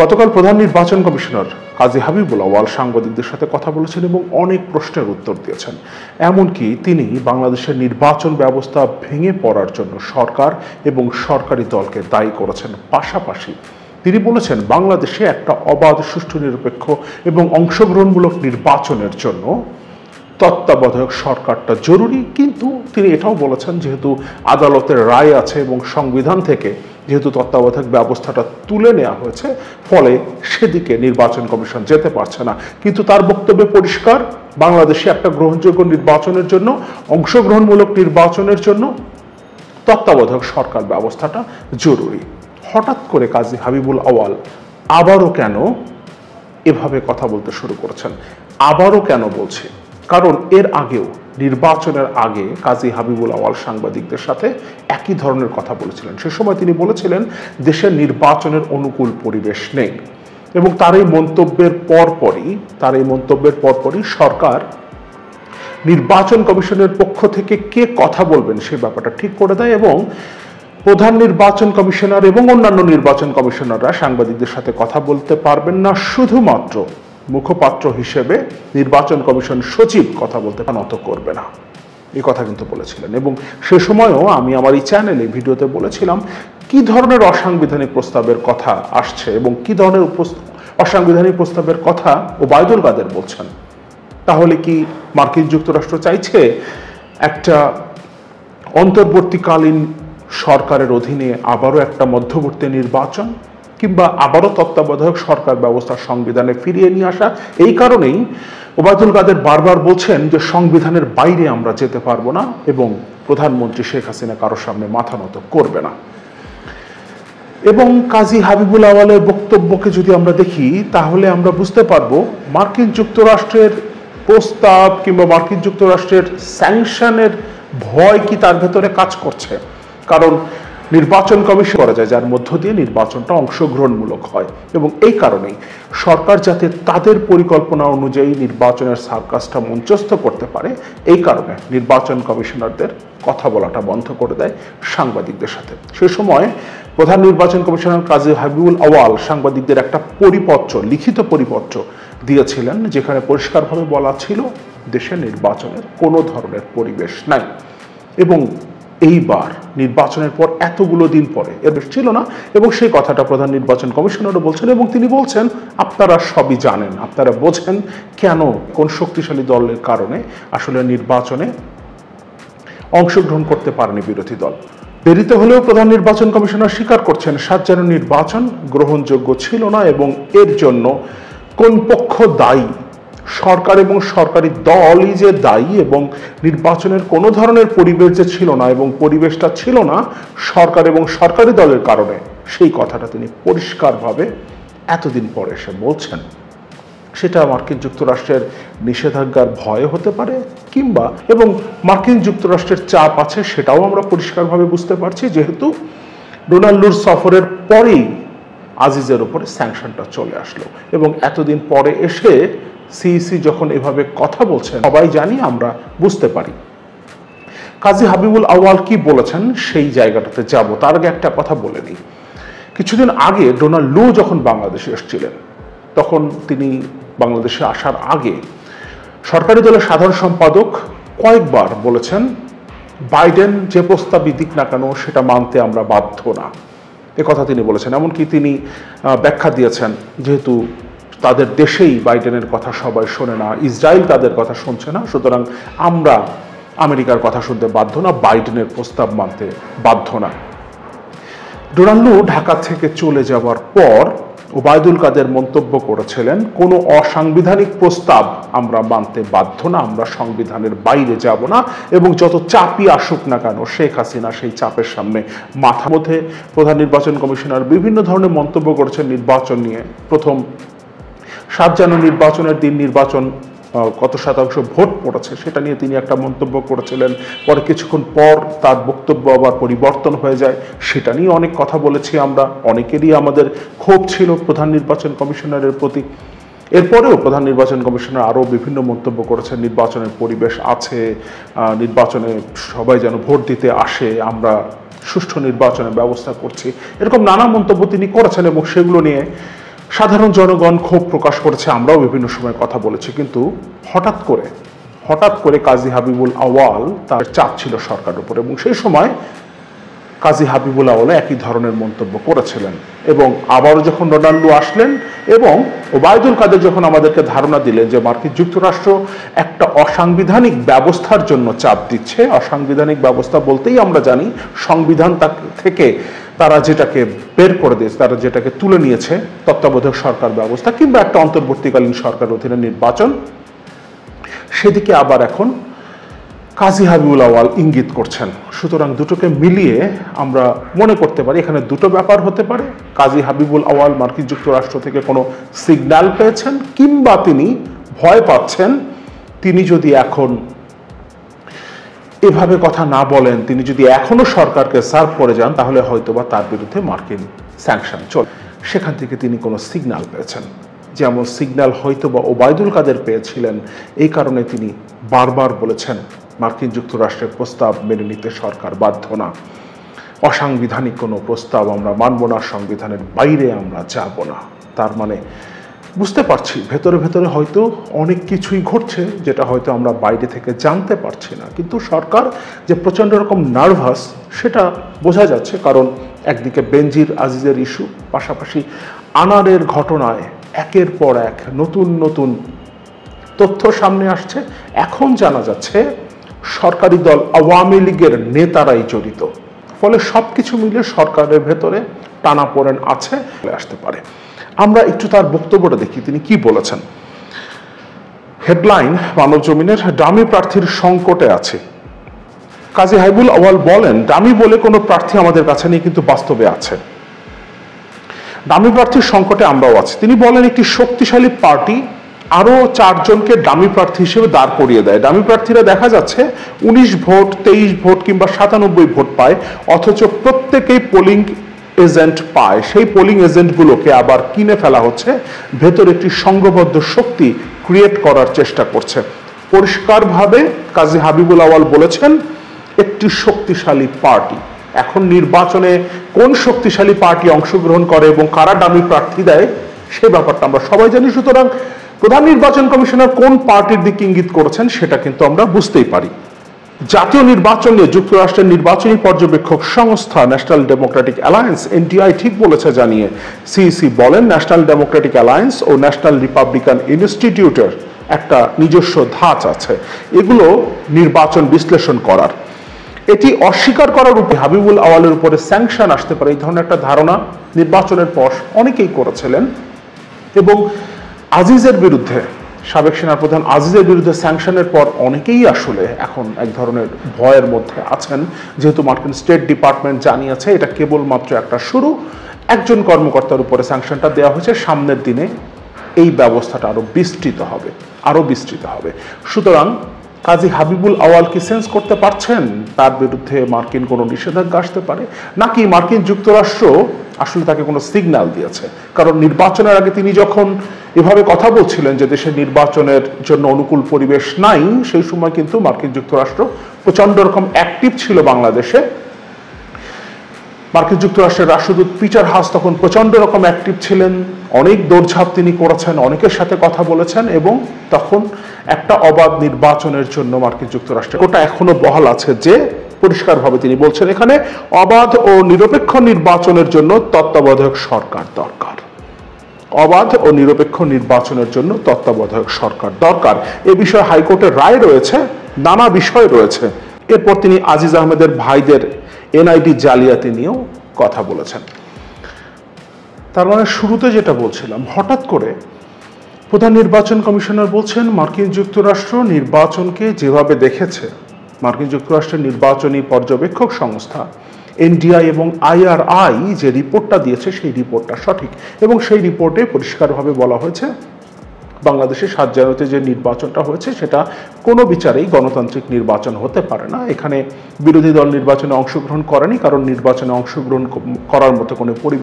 গতকাল প্রধান নির্বাচন কমিশনার কাজী হাবিবুল আউয়াল সাংবাদিকদের সাথে কথা বলেছেন এবং অনেক প্রশ্নের উত্তর দিয়েছেন। এমনকি তিনি বাংলাদেশের নির্বাচন ব্যবস্থা ভেঙে পড়ার জন্য সরকার এবং সরকারি দলকে দায়ী করেছেন। পাশাপাশি তিনি বলেছেন বাংলাদেশে একটা অবাধ, সুষ্ঠু, নিরপেক্ষ এবং অংশগ্রহণমূলক নির্বাচনের জন্য তত্ত্বাবধায়ক সরকারটা জরুরি। কিন্তু তিনি এটাও বলেছেন যেহেতু আদালতের রায় আছে এবং সংবিধান থেকে যেহেতু তত্ত্বাবধায়ক ব্যবস্থাটা তুলে নেওয়া হয়েছে, ফলে সেদিকে নির্বাচন কমিশন যেতে পারছে না। কিন্তু তার বক্তব্যে পরিষ্কার, বাংলাদেশে একটা গ্রহণযোগ্য নির্বাচনের জন্য, অংশগ্রহণমূলক নির্বাচনের জন্য তত্ত্বাবধায়ক সরকার ব্যবস্থাটা জরুরি। হঠাৎ করে কাজী হাবিবুল আউয়াল আবারও কেন এভাবে কথা বলতে শুরু করেছেন? আবারও কেন বলছে? কারণ এর আগেও, নির্বাচনের আগে কাজী হাবিবুল আউয়াল সাংবাদিকদের সাথে একই ধরনের কথা বলেছিলেন। সে সময় তিনি বলেছিলেন দেশের নির্বাচনের অনুকূল পরিবেশ নেই এবং তার এই মন্তব্যের পরপরই সরকার নির্বাচন কমিশনের পক্ষ থেকে কে কথা বলবেন সে ব্যাপারটা ঠিক করে দেয় এবং প্রধান নির্বাচন কমিশনার এবং অন্যান্য নির্বাচন কমিশনাররা সাংবাদিকদের সাথে কথা বলতে পারবেন না, শুধুমাত্র মুখপাত্র হিসেবে নির্বাচন কমিশন সচিব কথা বলতে নত করবে না, এই কথা কিন্তু বলেছিলেন। এবং সে সময়ও আমি আমার এই চ্যানেলে ভিডিওতে বলেছিলাম কি ধরনের অসাংবিধানিক প্রস্তাবের কথা আসছে এবং কি ধরনের অসাংবিধানিক প্রস্তাবের কথা ওবায়দুল কাদের বলছেন। তাহলে কি মার্কিন যুক্তরাষ্ট্র চাইছে একটা অন্তর্বর্তীকালীন সরকারের অধীনে আবারও একটা মধ্যবর্তী নির্বাচন কিংবা আবারও তত্ত্বাবধায়ক সরকার ব্যবস্থা সংবিধানে ফিরিয়ে নিয়ে আসা? এই কারণেই ওবায়দুল কাদের বারবার বলছেন যে সংবিধানের বাইরে আমরা যেতে পারবো না এবং প্রধানমন্ত্রী শেখ হাসিনা কারোর সামনে মাথা নত করবে না। এবং কাজী হাবিবুল আউয়ালের বক্তব্যকে যদি আমরা দেখি তাহলে আমরা বুঝতে পারবো মার্কিন যুক্তরাষ্ট্রের প্রস্তাব কিংবা মার্কিন যুক্তরাষ্ট্রের স্যাংশনের ভয় কি তার ভেতরে কাজ করছে। কারণ নির্বাচন কমিশন করা যায় যার মধ্য দিয়ে নির্বাচনটা অংশগ্রহণমূলক হয় এবং এই কারণেই সরকার যাতে তাদের পরিকল্পনা অনুযায়ী নির্বাচনের সার্কাসটা মঞ্চস্থ করতে পারে, এই কারণে নির্বাচন কমিশনারদের কথা বলাটা বন্ধ করে দেয় সাংবাদিকদের সাথে। সে সময় প্রধান নির্বাচন কমিশনার কাজী হাবিবুল আউয়াল সাংবাদিকদের একটা লিখিত পরিপত্র দিয়েছিলেন যেখানে পরিষ্কারভাবে বলা ছিল দেশে নির্বাচনের কোনো ধরনের পরিবেশ নাই এবং এইবার নির্বাচনের পর এতগুলো দিন পরে এর বেশ ছিল না এবং সেই কথাটা প্রধান নির্বাচন কমিশনারও বলছেন এবং তিনি বলছেন আপনারা সবই জানেন, আপনারা বোঝেন কেন কোন শক্তিশালী দলের কারণে আসলে নির্বাচনে অংশগ্রহণ করতে পারেনি বিরোধী দল। দেরিতে হলেও প্রধান নির্বাচন কমিশনার স্বীকার করছেন 7 জানুয়ারি নির্বাচন গ্রহণযোগ্য ছিল না এবং এর জন্য কোন পক্ষ দায়ী, সরকার এবং সরকারি দলই যে দায়ী এবং নির্বাচনের কোনো ধরনের পরিবেশ যে ছিল না এবং পরিবেশটা ছিল না সরকার এবং সরকারি দলের কারণে, সেই কথাটা তিনি পরিষ্কারভাবে এতদিন পরে এসে বলছেন। সেটা মার্কিন যুক্তরাষ্ট্রের নিষেধাজ্ঞার ভয়ে হতে পারে কিংবা এবং মার্কিন যুক্তরাষ্ট্রের চাপ আছে সেটাও আমরা পরিষ্কারভাবে বুঝতে পারছি যেহেতু ডোনাল্ডুর সফরের পরেই আজিজের উপরে স্যাংশনটা চলে আসলো এবং এতদিন পরে এসে সিইসি যখন এভাবে কথা বলছেন সবাই জানি, আমরা বুঝতে পারি। কাজী হাবিবুল আউয়াল কি বলেছেন সেই জায়গাটাতে যাব, তার আগে একটা কথা বলে নিই। কিছুদিন আগে ডোনাল্ড লু যখন বাংলাদেশে এসেছিলেন তখন তিনি বাংলাদেশে আসার আগে সরকারি দলের সাধারণ সম্পাদক কয়েকবার বলেছেন বাইডেন যে প্রস্তাবই দিক না কেন সেটা মানতে আমরা বাধ্য না, এ কথা তিনি বলেছেন। এমনকি তিনি ব্যাখ্যা দিয়েছেন যেহেতু তাদের দেশেই বাইডেনের কথা সবাই শোনে না, ইসরায়েল তাদের কথা শুনছে না, সুতরাং আমরা আমেরিকার কথা শুনতে বাধ্য না, বাইডেনের প্রস্তাব মানতে বাধ্য না। ডোনাল্ড লু ঢাকা থেকে চলে যাওয়ার পর ওবায়দুল কাদের মন্তব্য করেছিলেন কোনো অসাংবিধানিক প্রস্তাব আমরা মানতে বাধ্য না, আমরা সংবিধানের বাইরে যাব না এবং যত চাপই আসুক না কেন শেখ হাসিনা সেই চাপের সামনে মাথা মধ্যে। প্রধান নির্বাচন কমিশনার বিভিন্ন ধরনের মন্তব্য করেছেন নির্বাচন নিয়ে। প্রথম 7 জানুয়ারি নির্বাচনের দিন নির্বাচন কত শতাংশ ভোট পড়েছে সেটা নিয়ে তিনি একটা মন্তব্য করেছিলেন, পরে কিছুক্ষণ পর তার বক্তব্য আবার পরিবর্তন হয়ে যায়, সেটা নিয়ে অনেক কথা বলেছি আমরা, অনেকেরই আমাদের ক্ষোভ ছিল প্রধান নির্বাচন কমিশনারের প্রতি। এরপরেও প্রধান নির্বাচন কমিশনার আরও বিভিন্ন মন্তব্য করেছেন, নির্বাচনের পরিবেশ আছে, নির্বাচনে সবাই যেন ভোট দিতে আসে, আমরা সুষ্ঠু নির্বাচনের ব্যবস্থা করছি, এরকম নানা মন্তব্য তিনি করেছেন এবং সেগুলো নিয়ে সাধারণ জনগণ ক্ষোভ প্রকাশ করেছে, আমরাও বিভিন্ন সময় কথা বলেছি, কিন্তু হঠাৎ করে কাজী হাবিবুল আউয়াল তার চাপ ছিল সরকারের উপর, এবং সেই সময় কাজী হাবিবুল আউয়াল একই ধরনের মন্তব্য করেছিলেন। এবং আবারও যখন রোনাল্ডো আসলেন এবং ওবায়দুল কাদের যখন আমাদেরকে ধারণা দিলেন যে মার্কিন যুক্তরাষ্ট্র একটা অসাংবিধানিক ব্যবস্থার জন্য চাপ দিচ্ছে, অসাংবিধানিক ব্যবস্থা বলতেই আমরা জানি সংবিধান থেকে তারা যেটাকে বের করে দিয়েছে, তারা যেটাকে তুলে নিয়েছে তত্ত্বাবধায়ক সরকার ব্যবস্থা কিংবা একটা অন্তর্বর্তীকালীন সরকার অধীনে নির্বাচন, সেদিকে আবার এখন কাজী হাবিবুল আউয়াল ইঙ্গিত করছেন। সুতরাং দুটোকে মিলিয়ে আমরা মনে করতে পারি এখানে দুটো ব্যাপার হতে পারে। কাজী হাবিবুল আউয়াল মার্কিন যুক্তরাষ্ট্র থেকে কোনো সিগন্যাল পেয়েছেন, কিংবা তিনি ভয় পাচ্ছেন তিনি যদি এখন এভাবে কথা না বলেন, তিনি যদি এখনো সরকারকে সার্ভ করে যান, তাহলে হয়তোবা তার বিরুদ্ধে মার্কিন স্যাংশন চলে। সেখান থেকে তিনি কোনো সিগন্যাল পেয়েছেন, যেমন সিগন্যাল হয়তোবা ওবায়দুল কাদের পেয়েছিলেন। এই কারণে তিনি বারবার বলেছেন মার্কিন যুক্তরাষ্ট্রের প্রস্তাব মেনে নিতে সরকার বাধ্য না, অসাংবিধানিক কোনো প্রস্তাব আমরা মানব না, সংবিধানের বাইরে আমরা যাব না। তার মানে বুঝতে পারছি ভেতরে ভেতরে হয়তো অনেক কিছুই ঘটছে যেটা হয়তো আমরা বাইরে থেকে জানতে পারছি না, কিন্তু সরকার যে প্রচণ্ড রকম নার্ভাস সেটা বোঝা যাচ্ছে। কারণ একদিকে বেনজির আজিজের ইস্যু, পাশাপাশি আনারের ঘটনায় একের পর এক নতুন নতুন তথ্য সামনে আসছে। এখন জানা যাচ্ছে সরকারি দল আওয়ামী লীগের নেতারাই জড়িত, ফলে সবকিছু মিলে সরকারের ভেতরে টানাপোড়েন আছে, আসতে পারে। আমরা একটু তার বক্তব্যটা দেখি, তিনি কি বলেছেন। হেডলাইন মানব জমিনের, ডামি প্রার্থীর সংকটে আছে। কাজী হাবিবুল আউয়াল বলেন, ডামি বলে কোনো প্রার্থী আমাদের কাছে নেই, কিন্তু বাস্তবে আছে। ডামি প্রার্থীর সংকটে আমরাও আছি। তিনি বলেন, একটি শক্তিশালী পার্টি আরো 4 জনকে ডামি প্রার্থী হিসেবে দাঁড় করিয়ে দেয়। ডামি প্রার্থীরা দেখা যাচ্ছে 19 ভোট, 23 ভোট কিংবা 97 ভোট পায়, অথচ প্রত্যেকেই পোলিং এজেন্ট পায়। সেই পোলিং এজেন্টগুলোকে আবার কিনে ফেলা হচ্ছে, ভেতর একটি সংঘবদ্ধ শক্তি ক্রিয়েট করার চেষ্টা করছে। পরিষ্কারভাবে কাজী হাবিবুল আউয়াল বলেছেন একটি শক্তিশালী পার্টি। এখন নির্বাচনে কোন শক্তিশালী পার্টি অংশগ্রহণ করে এবং কারা ডামি প্রার্থী দেয় সে ব্যাপারটা আমরা সবাই জানি। সুতরাং প্রধান নির্বাচন কমিশনার কোন পার্টির দিকে ইঙ্গিত করেছেন সেটা কিন্তু আমরা বুঝতেই পারি। জাতীয় নির্বাচন নিয়ে যুক্তরাষ্ট্রের নির্বাচনী পর্যবেক্ষক সংস্থা ন্যাশনাল ডেমোক্রেটিক অ্যালায়েন্স এনডিআই ঠিক বলেছে জানিয়ে সিইসি বলেন, ন্যাশনাল ডেমোক্রেটিক অ্যালায়েন্স ও ন্যাশনাল রিপাবলিকান ইনস্টিটিউটের একটা নিজস্ব ধাঁচ আছে এগুলো নির্বাচন বিশ্লেষণ করার। এটি অস্বীকার করার উপরে হাবিবুল আউয়ালের উপরে স্যাংশন আসতে পারে, এই ধরনের একটা ধারণা নির্বাচনের পর অনেকেই করেছিলেন। এবং আজিজের বিরুদ্ধে, সাবেক সেনাপ্রধান আজিজের বিরুদ্ধে স্যাংশনের পর অনেকেই আসলে এখন এক ধরনের ভয়ের মধ্যে আছেন, যেহেতু মার্কিন স্টেট ডিপার্টমেন্ট জানিয়েছে এটা কেবলমাত্র একটা শুরু। একজন কর্মকর্তার উপরে স্যাংশনটা দেওয়া হয়েছে, সামনের দিনে এই ব্যবস্থাটা আরো বিস্তৃত হবে। সুতরাং কাজী হাবিবুল আউয়াল কি সেন্স করতে পারছেন তার বিরুদ্ধে মার্কিন কোনো নিষেধাজ্ঞা আসতে পারে, নাকি মার্কিন যুক্তরাষ্ট্র আসলে তাকে কোনো সিগন্যাল দিয়েছে? কারণ নির্বাচনের আগে তিনি যখন এভাবে কথা বলছিলেন যে দেশের নির্বাচনের জন্য অনুকূল পরিবেশ নাই, সেই সময় কিন্তু মার্কিন যুক্তরাষ্ট্র প্রচন্ড রকম অ্যাক্টিভ ছিল বাংলাদেশে। মার্কিন যুক্তরাষ্ট্রের রাষ্ট্রদূত পিটার হাস তখন প্রচন্ড রকম অ্যাক্টিভ ছিলেন, অনেক দৌড়ঝাঁপ তিনি করেছেন, অনেকের সাথে কথা বলেছেন, এবং তখন একটা অবাধ নির্বাচনের জন্য মার্কিন যুক্তরাষ্ট্রের ওটা এখনো বহাল আছে যে পরিষ্কারভাবে তিনি বলছেন এখানে অবাধ ও নিরপেক্ষ নির্বাচনের জন্য তত্ত্বাবধায়ক সরকার দরকার। অবাধ ও নিরপেক্ষ নির্বাচনের জন্য তত্ত্বাবধায়ক সরকার দরকার। এ বিষয়ে হাইকোর্টের রায় রয়েছে, নানা বিষয় রয়েছে। এরপর তিনি আজিজ আহমেদের ভাইদের এনআইডি জালিয়াতি নিয়েও কথা বলেছেন। তার মানে শুরুতে যেটা বলছিলাম, হঠাৎ করে প্রধান নির্বাচন কমিশনার বলছেন মার্কিন যুক্তরাষ্ট্র নির্বাচনকে যেভাবে দেখেছে, মার্কিন যুক্তরাষ্ট্রের নির্বাচনী পর্যবেক্ষক সংস্থা এনডিআই এবং আইআরআই যে রিপোর্টটা দিয়েছে সেই রিপোর্টটা সঠিক, এবং সেই রিপোর্টে পরিষ্কারভাবে বলা হয়েছে বাংলাদেশে 7 জানুয়ারিতে যে নির্বাচনটা হয়েছে সেটা কোনো বিচারেই গণতান্ত্রিক নির্বাচন হতে পারে না। এখানে বিরোধী দল নির্বাচনে অংশগ্রহণ করেনি, কারণ নির্বাচনে অংশগ্রহণ করার মতো কোনো